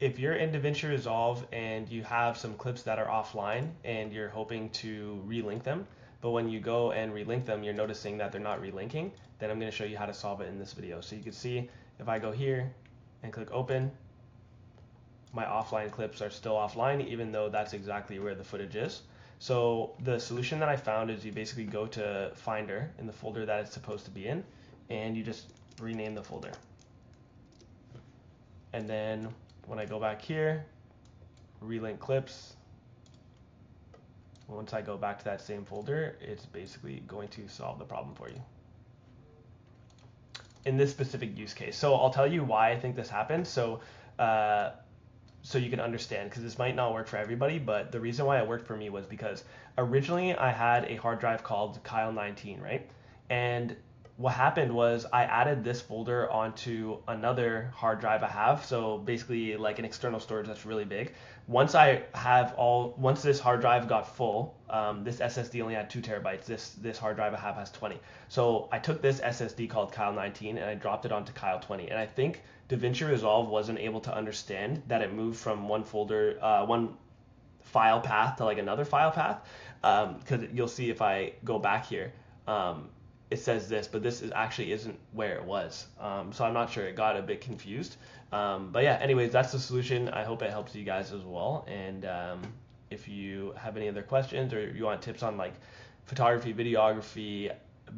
if you're in Davinci Resolve and you have some clips that are offline and you're hoping to relink them, but when you go and relink them, you're noticing that they're not relinking, then I'm going to show you how to solve it in this video. So you can see if I go here and click open, my offline clips are still offline, even though that's exactly where the footage is. So the solution that I found is you basically go to Finder in the folder that it's supposed to be in, and you just rename the folder. And then when I go back here, relink clips, once I go back to that same folder, it's basically going to solve the problem for you in this specific use case. So I'll tell you why I think this happened. So you can understand, because this might not work for everybody, but the reason why it worked for me was because originally I had a hard drive called Kyle19, right? And what happened was I added this folder onto another hard drive I have, so basically like an external storage that's really big. Once this hard drive got full, this SSD only had 2 terabytes. This hard drive I have has 20. So I took this SSD called Kyle19 and I dropped it onto Kyle20. And I think Davinci Resolve wasn't able to understand that it moved from one folder, one file path to like another file path, because you'll see if I go back here, it says this, but this actually isn't where it was. So I'm not sure, it got a bit confused. But yeah, anyways, that's the solution. I hope it helps you guys as well. And if you have any other questions or if you want tips on like photography, videography,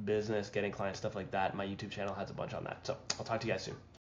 business, getting clients, stuff like that, my YouTube channel has a bunch on that. So I'll talk to you guys soon.